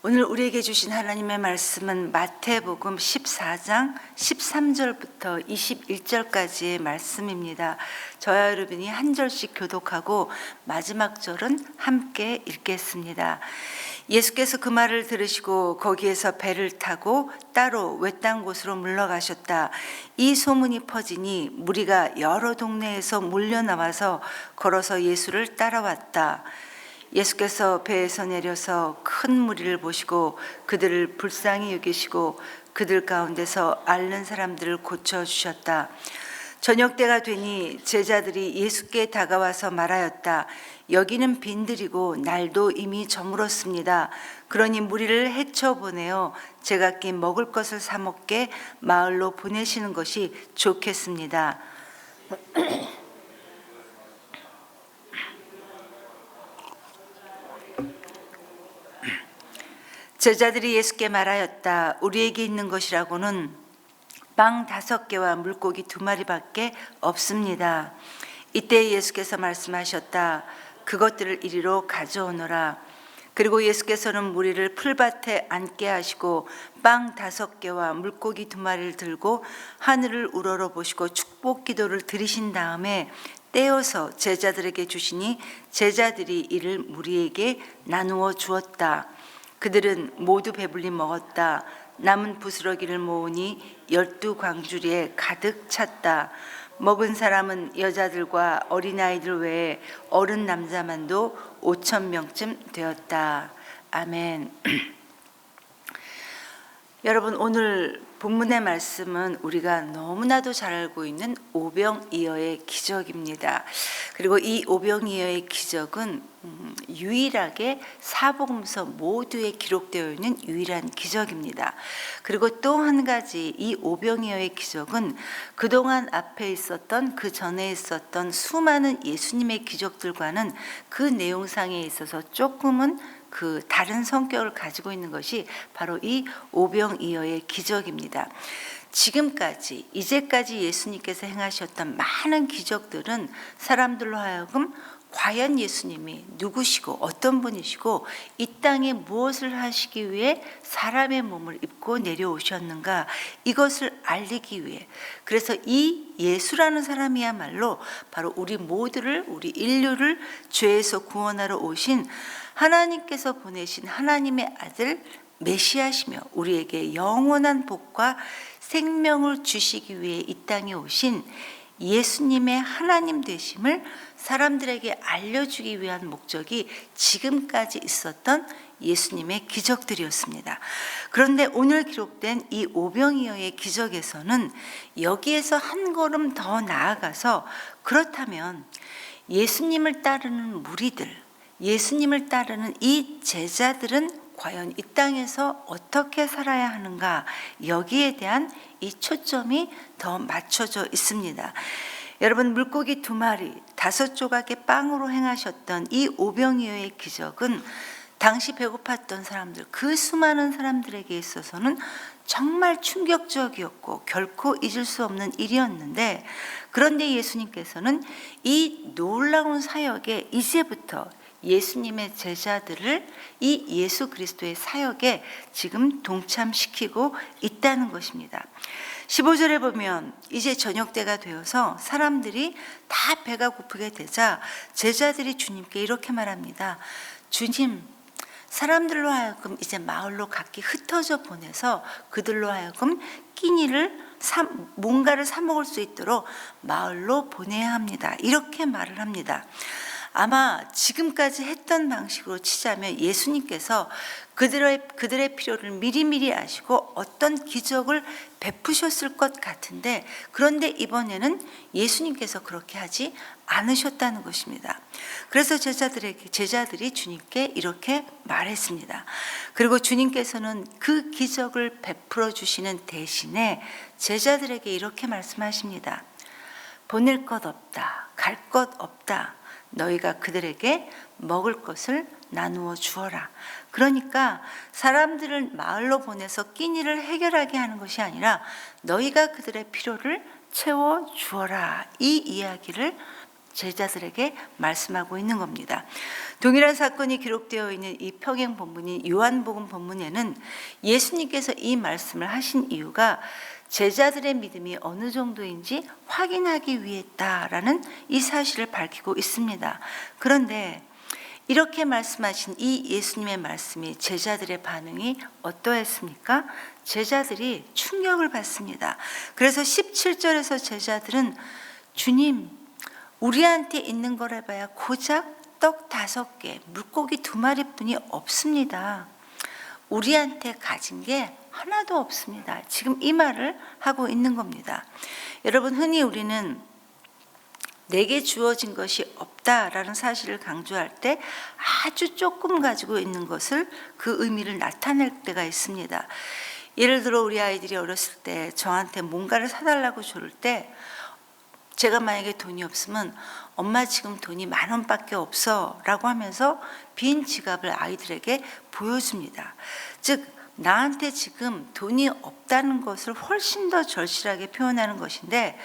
오늘 우리에게 주신 하나님의 말씀은 마태복음 14장 13절부터 21절까지의 말씀입니다. 저와 여러분이 한 절씩 교독하고 마지막 절은 함께 읽겠습니다. 예수께서 그 말을 들으시고 거기에서 배를 타고 따로 외딴 곳으로 물러가셨다. 이 소문이 퍼지니 무리가 여러 동네에서 몰려나와서 걸어서 예수를 따라왔다. 예수께서 배에서 내려서 큰 무리를 보시고 그들을 불쌍히 여기시고 그들 가운데서 앓는 사람들을 고쳐주셨다. 저녁 때가 되니 제자들이 예수께 다가와서 말하였다. 여기는 빈들이고 날도 이미 저물었습니다. 그러니 무리를 헤쳐보내어 제각기 먹을 것을 사 먹게 마을로 보내시는 것이 좋겠습니다. 제자들이 예수께 말하였다. 우리에게 있는 것이라고는 빵 5개와 물고기 2마리밖에 없습니다. 이때 예수께서 말씀하셨다. 그것들을 이리로 가져오너라. 그리고 예수께서는 무리를 풀밭에 앉게 하시고 빵 5개와 물고기 2마리를 들고 하늘을 우러러 보시고 축복 기도를 드리신 다음에 떼어서 제자들에게 주시니 제자들이 이를 무리에게 나누어 주었다. 그들은 모두 배불리 먹었다. 남은 부스러기를 모으니 12광주리에 가득 찼다. 먹은 사람은 여자들과 어린아이들 외에 어른 남자만도 5,000명쯤 되었다. 아멘. 여러분, 오늘 본문의 말씀은 우리가 너무나도 잘 알고 있는 오병이어의 기적입니다. 그리고 이 오병이어의 기적은 유일하게 사복음서 모두에 기록되어 있는 유일한 기적입니다. 그리고 또 한 가지, 이 오병이어의 기적은 그동안 앞에 있었던, 그 전에 있었던 수많은 예수님의 기적들과는 그 내용상에 있어서 조금은 그 다른 성격을 가지고 있는 것이 바로 이 오병이어의 기적입니다. 지금까지, 이제까지 예수님께서 행하셨던 많은 기적들은 사람들로 하여금 과연 예수님이 누구시고 어떤 분이시고 이 땅에 무엇을 하시기 위해 사람의 몸을 입고 내려오셨는가, 이것을 알리기 위해, 그래서 이 예수라는 사람이야말로 바로 우리 모두를, 우리 인류를 죄에서 구원하러 오신 하나님께서 보내신 하나님의 아들 메시아시며 우리에게 영원한 복과 생명을 주시기 위해 이 땅에 오신 예수님의 하나님 되심을 사람들에게 알려주기 위한 목적이 지금까지 있었던 예수님의 기적들이었습니다. 그런데 오늘 기록된 이 오병이어의 기적에서는 여기에서 한 걸음 더 나아가서, 그렇다면 예수님을 따르는 무리들, 예수님을 따르는 이 제자들은 과연 이 땅에서 어떻게 살아야 하는가, 여기에 대한 이 초점이 더 맞춰져 있습니다. 여러분, 물고기 2마리, 5조각의 빵으로 행하셨던 이 오병이어의 기적은 당시 배고팠던 사람들, 그 수많은 사람들에게 있어서는 정말 충격적이었고 결코 잊을 수 없는 일이었는데, 그런데 예수님께서는 이 놀라운 사역에 이제부터 예수님의 제자들을 이 예수 그리스도의 사역에 지금 동참시키고 있다는 것입니다. 15절에 보면 이제 저녁 때가 되어서 사람들이 다 배가 고프게 되자 제자들이 주님께 이렇게 말합니다. 주님, 사람들로 하여금 이제 마을로 각기 흩어져 보내서 그들로 하여금 끼니를 뭔가를 사 먹을 수 있도록 마을로 보내야 합니다. 이렇게 말을 합니다. 아마 지금까지 했던 방식으로 치자면 예수님께서 그들의 필요를 미리미리 아시고 어떤 기적을 베푸셨을 것 같은데, 그런데 이번에는 예수님께서 그렇게 하지 않으셨다는 것입니다. 그래서 제자들이 주님께 이렇게 말했습니다. 그리고 주님께서는 그 기적을 베풀어 주시는 대신에 제자들에게 이렇게 말씀하십니다. 보낼 것 없다, 갈 것 없다. 너희가 그들에게 먹을 것을 나누어 주어라. 그러니까 사람들을 마을로 보내서 끼니를 해결하게 하는 것이 아니라 너희가 그들의 필요를 채워 주어라. 이 이야기를 제자들에게 말씀하고 있는 겁니다. 동일한 사건이 기록되어 있는 이 평행 본문인 요한복음 본문에는 예수님께서 이 말씀을 하신 이유가 제자들의 믿음이 어느 정도인지 확인하기 위했다라는 이 사실을 밝히고 있습니다. 그런데 이렇게 말씀하신 이 예수님의 말씀이 제자들의 반응이 어떠했습니까? 제자들이 충격을 받습니다. 그래서 17절에서 제자들은 주님, 우리한테 있는 거라 봐야 고작 떡 5개, 물고기 2마리뿐이 없습니다. 우리한테 가진 게 하나도 없습니다. 지금 이 말을 하고 있는 겁니다. 여러분, 흔히 우리는 내게 주어진 것이 없다라는 사실을 강조할 때 아주 조금 가지고 있는 것을 그 의미를 나타낼 때가 있습니다. 예를 들어 우리 아이들이 어렸을 때 저한테 뭔가를 사달라고 조를 때 제가 만약에 돈이 없으면 엄마 지금 돈이 10,000원밖에 없어 라고 하면서 빈 지갑을 아이들에게 보여줍니다. 즉 나한테 지금 돈이 없다는 것을 훨씬 더 절실하게 표현하는 것인데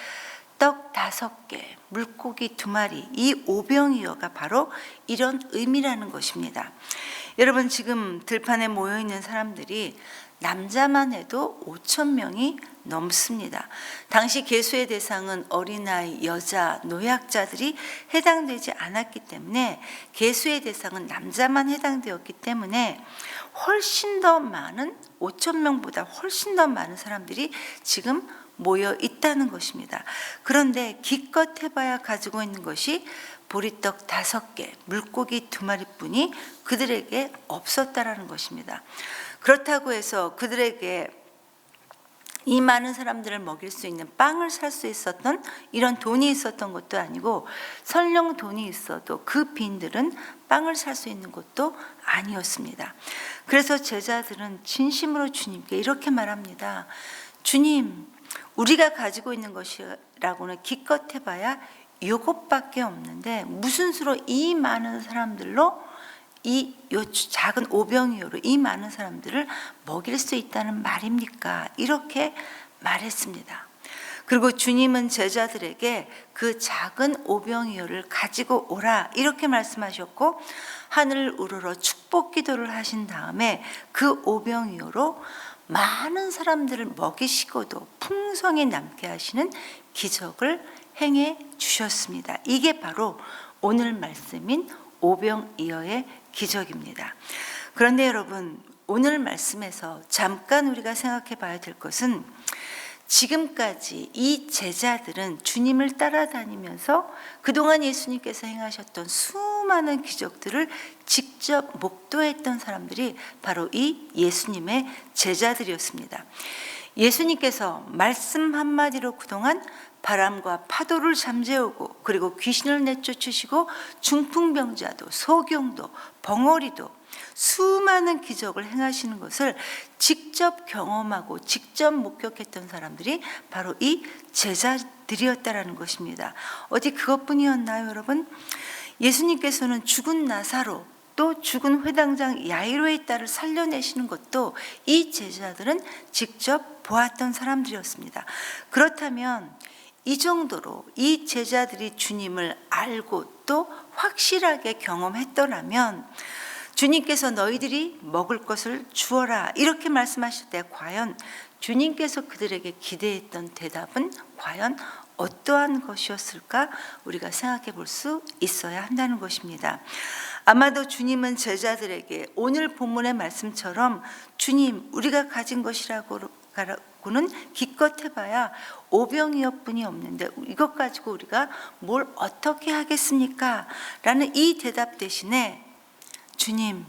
떡 5개, 물고기 2마리, 이 오병이어가 바로 이런 의미라는 것입니다. 여러분, 지금 들판에 모여있는 사람들이 남자만 해도 5,000명이 넘습니다. 당시 계수의 대상은 어린아이, 여자, 노약자들이 해당되지 않았기 때문에 계수의 대상은 남자만 해당되었기 때문에 훨씬 더 많은 5,000명보다 훨씬 더 많은 사람들이 지금 모여 있다는 것입니다. 그런데 기껏 해봐야 가지고 있는 것이 보리떡 5개, 물고기 2마리뿐이 그들에게 없었다라는 것입니다. 그렇다고 해서 그들에게 이 많은 사람들을 먹일 수 있는 빵을 살 수 있었던 이런 돈이 있었던 것도 아니고 설령 돈이 있어도 그 빈들은 빵을 살 수 있는 것도 아니었습니다. 그래서 제자들은 진심으로 주님께 이렇게 말합니다. 주님, 우리가 가지고 있는 것이라고는 기껏 해봐야 이것밖에 없는데 무슨 수로 이 많은 사람들로 이 작은 오병이어로 이 많은 사람들을 먹일 수 있다는 말입니까? 이렇게 말했습니다. 그리고 주님은 제자들에게 그 작은 오병이어를 가지고 오라 이렇게 말씀하셨고 하늘을 우러러 축복 기도를 하신 다음에 그 오병이어로 많은 사람들을 먹이시고도 풍성히 남게 하시는 기적을 행해 주셨습니다. 이게 바로 오늘 말씀인 오병이어의 기적입니다. 그런데 여러분, 오늘 말씀에서 잠깐 우리가 생각해 봐야 될 것은 지금까지 이 제자들은 주님을 따라다니면서 그동안 예수님께서 행하셨던 수많은 기적들을 직접 목도했던 사람들이 바로 이 예수님의 제자들이었습니다. 예수님께서 말씀 한마디로 그동안 바람과 파도를 잠재우고 그리고 귀신을 내쫓으시고 중풍병자도 소경도 벙어리도 수많은 기적을 행하시는 것을 직접 경험하고 직접 목격했던 사람들이 바로 이 제자들이었다라는 것입니다. 어디 그것뿐이었나요, 여러분? 예수님께서는 죽은 나사로 또 죽은 회당장 야이로의 딸을 살려내시는 것도 이 제자들은 직접 보았던 사람들이었습니다. 그렇다면 이 정도로 이 제자들이 주님을 알고 또 확실하게 경험했더라면 주님께서 너희들이 먹을 것을 주어라 이렇게 말씀하실 때 과연 주님께서 그들에게 기대했던 대답은 과연 어떠한 것이었을까 우리가 생각해 볼 수 있어야 한다는 것입니다. 아마도 주님은 제자들에게 오늘 본문의 말씀처럼 주님, 우리가 가진 것이라고는 기껏 해봐야 오병이어뿐이 없는데 이것 가지고 우리가 뭘 어떻게 하겠습니까? 라는 이 대답 대신에 주님,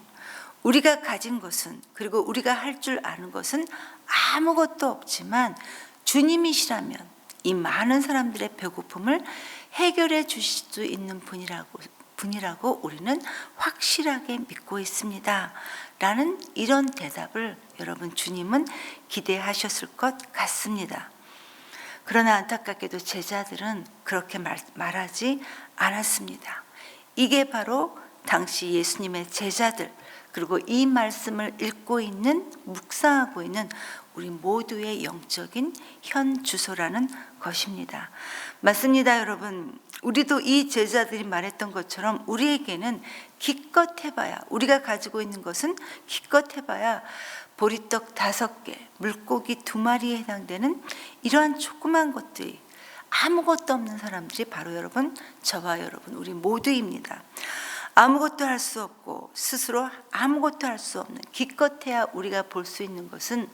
우리가 가진 것은 그리고 우리가 할 줄 아는 것은 아무것도 없지만 주님이시라면 이 많은 사람들의 배고픔을 해결해 주실 수 있는 분이라고 우리는 확실하게 믿고 있습니다. 라는 이런 대답을 여러분 주님은 기대하셨을 것 같습니다. 그러나 안타깝게도 제자들은 그렇게 말하지 않았습니다. 이게 바로 당시 예수님의 제자들 그리고 이 말씀을 읽고 있는 묵상하고 있는 우리 모두의 영적인 현 주소라는 것입니다. 맞습니다, 여러분. 우리도 이 제자들이 말했던 것처럼 우리에게는 기껏 해봐야, 우리가 가지고 있는 것은 기껏 해봐야 보리떡 5개, 물고기 2마리에 해당되는 이러한 조그만 것들이, 아무것도 없는 사람들이 바로 여러분, 저와 여러분, 우리 모두입니다. 아무것도 할 수 없고 스스로 아무것도 할 수 없는, 기껏해야 우리가 볼 수 있는 것은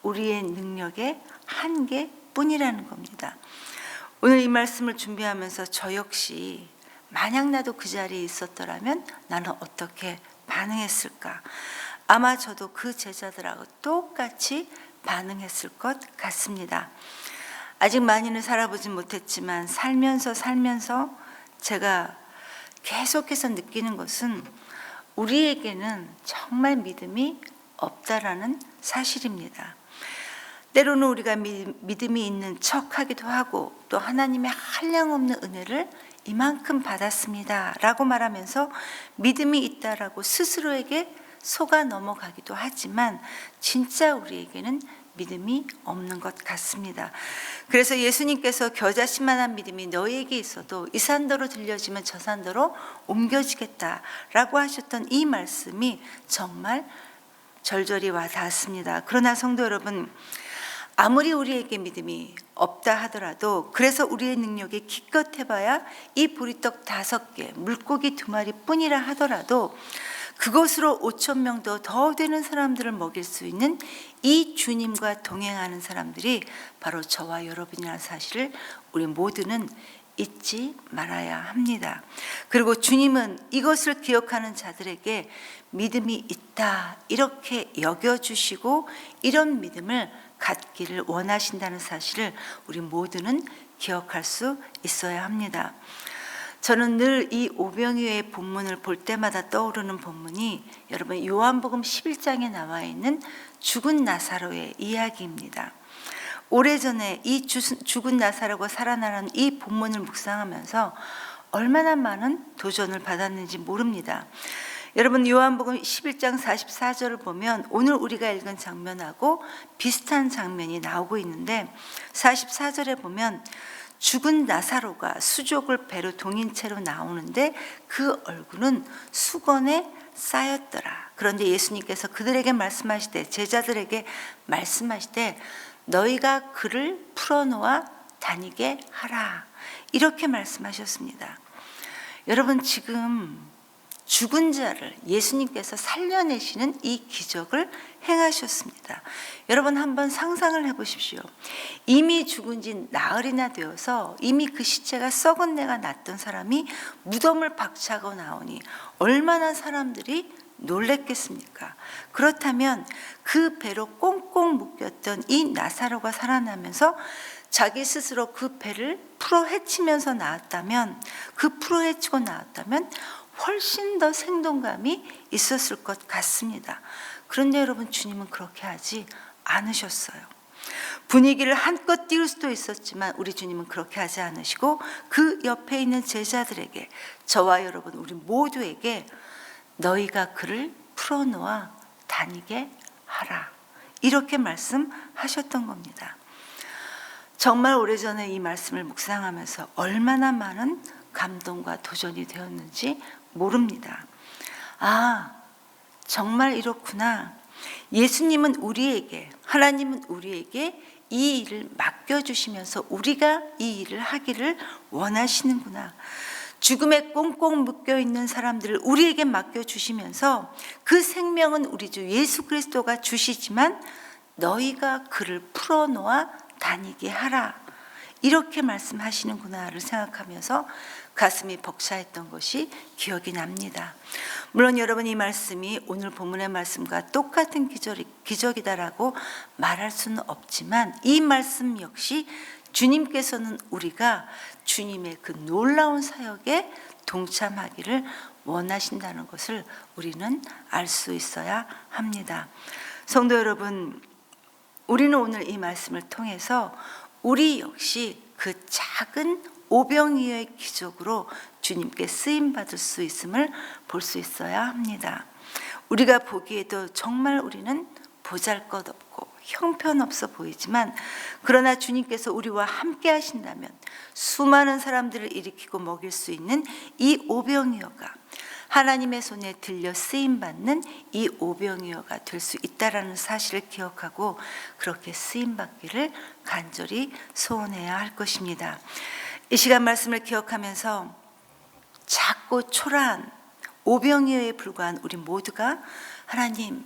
우리의 능력의 한계뿐이라는 겁니다. 오늘 이 말씀을 준비하면서 저 역시 만약 나도 그 자리에 있었더라면 나는 어떻게 반응했을까? 아마 저도 그 제자들하고 똑같이 반응했을 것 같습니다. 아직 많이는 살아보진 못했지만 살면서 제가 계속해서 느끼는 것은 우리에게는 정말 믿음이 없다라는 사실입니다. 때로는 우리가 믿음이 있는 척하기도 하고 또 하나님의 한량없는 은혜를 이만큼 받았습니다 라고 말하면서 믿음이 있다라고 스스로에게 속아 넘어가기도 하지만 진짜 우리에게는 믿음이 없는 것 같습니다. 그래서 예수님께서 겨자씨만한 믿음이 너희에게 있어도 이 산더로 들려지면 저 산더로 옮겨지겠다라고 하셨던 이 말씀이 정말 절절히 와 닿았습니다. 그러나 성도 여러분, 아무리 우리에게 믿음이 없다 하더라도, 그래서 우리의 능력이 기껏 해봐야 이 보리떡 5개, 물고기 2마리 뿐이라 하더라도 그것으로 5,000명도 더 되는 사람들을 먹일 수 있는 이 주님과 동행하는 사람들이 바로 저와 여러분이라는 사실을 우리 모두는 잊지 말아야 합니다. 그리고 주님은 이것을 기억하는 자들에게 믿음이 있다 이렇게 여겨주시고 이런 믿음을 갖기를 원하신다는 사실을 우리 모두는 기억할 수 있어야 합니다. 저는 늘 이 오병이어의 본문을 볼 때마다 떠오르는 본문이 여러분 요한복음 11장에 나와 있는 죽은 나사로의 이야기입니다. 오래전에 이 죽은 나사로가 살아나는 이 본문을 묵상하면서 얼마나 많은 도전을 받았는지 모릅니다. 여러분 요한복음 11장 44절을 보면 오늘 우리가 읽은 장면하고 비슷한 장면이 나오고 있는데 44절에 보면 죽은 나사로가 수족을 배로 동인 채로 나오는데 그 얼굴은 수건에 쌓였더라. 그런데 예수님께서 그들에게 말씀하시되, 제자들에게 말씀하시되 너희가 그를 풀어놓아 다니게 하라 이렇게 말씀하셨습니다. 여러분 지금 죽은 자를 예수님께서 살려내시는 이 기적을 행하셨습니다. 여러분 한번 상상을 해보십시오. 이미 죽은 지 나흘이나 되어서 이미 그 시체가 썩은 내가 났던 사람이 무덤을 박차고 나오니 얼마나 사람들이 놀랬겠습니까? 그렇다면 그 배로 꽁꽁 묶였던 이 나사로가 살아나면서 자기 스스로 그 배를 풀어 헤치면서 나왔다면, 그 풀어 헤치고 나왔다면 훨씬 더 생동감이 있었을 것 같습니다. 그런데 여러분 주님은 그렇게 하지 않으셨어요. 분위기를 한껏 띄울 수도 있었지만 우리 주님은 그렇게 하지 않으시고 그 옆에 있는 제자들에게, 저와 여러분 우리 모두에게 너희가 그를 풀어놓아 다니게 하라 이렇게 말씀하셨던 겁니다. 정말 오래전에 이 말씀을 묵상하면서 얼마나 많은 감동과 도전이 되었는지 모릅니다. 아, 정말 이렇구나. 예수님은 우리에게, 하나님은 우리에게 이 일을 맡겨주시면서 우리가 이 일을 하기를 원하시는구나. 죽음에 꽁꽁 묶여있는 사람들을 우리에게 맡겨주시면서 그 생명은 우리 주 예수 그리스도가 주시지만 너희가 그를 풀어놓아 다니게 하라 이렇게 말씀하시는구나를 생각하면서 가슴이 벅차했던 것이 기억이 납니다. 물론 여러분 이 말씀이 오늘 본문의 말씀과 똑같은 기적이다라고 말할 수는 없지만 이 말씀 역시 주님께서는 우리가 주님의 그 놀라운 사역에 동참하기를 원하신다는 것을 우리는 알 수 있어야 합니다. 성도 여러분, 우리는 오늘 이 말씀을 통해서 우리 역시 그 작은 오병이어의 기적으로 주님께 쓰임받을 수 있음을 볼 수 있어야 합니다. 우리가 보기에도 정말 우리는 보잘것없고 형편없어 보이지만 그러나 주님께서 우리와 함께 하신다면 수많은 사람들을 일으키고 먹일 수 있는 이 오병이어가 하나님의 손에 들려 쓰임받는 이 오병이어가 될 수 있다라는 사실을 기억하고 그렇게 쓰임받기를 간절히 소원해야 할 것입니다. 이 시간 말씀을 기억하면서 작고 초라한 오병이어에 불과한 우리 모두가 하나님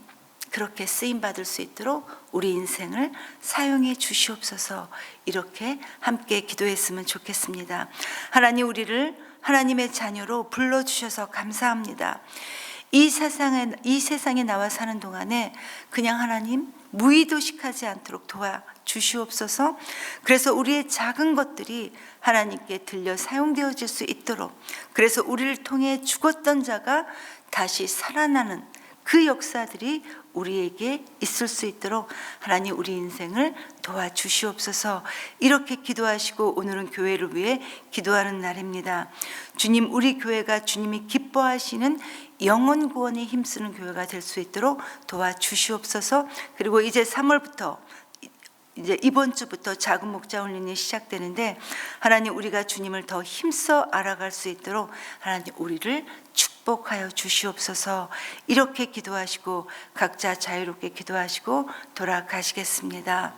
그렇게 쓰임받을 수 있도록 우리 인생을 사용해 주시옵소서 이렇게 함께 기도했으면 좋겠습니다. 하나님 우리를 하나님의 자녀로 불러주셔서 감사합니다. 이 세상에 나와 사는 동안에 그냥 하나님 무의도식하지 않도록 도와주시옵소서. 그래서 우리의 작은 것들이 하나님께 들려 사용되어질 수 있도록 그래서 우리를 통해 죽었던 자가 다시 살아나는 그 역사들이 우리에게 있을 수 있도록 하나님 우리 인생을 도와주시옵소서 이렇게 기도하시고 오늘은 교회를 위해 기도하는 날입니다. 주님 우리 교회가 주님이 기뻐하시는 영혼 구원에 힘쓰는 교회가 될 수 있도록 도와주시옵소서. 그리고 이제 3월부터 이제 이번 주부터 작은 목자 훈련이 시작되는데 하나님 우리가 주님을 더 힘써 알아갈 수 있도록 하나님 우리를 축복하여 주시옵소서 이렇게 기도하시고 각자 자유롭게 기도하시고 돌아가시겠습니다.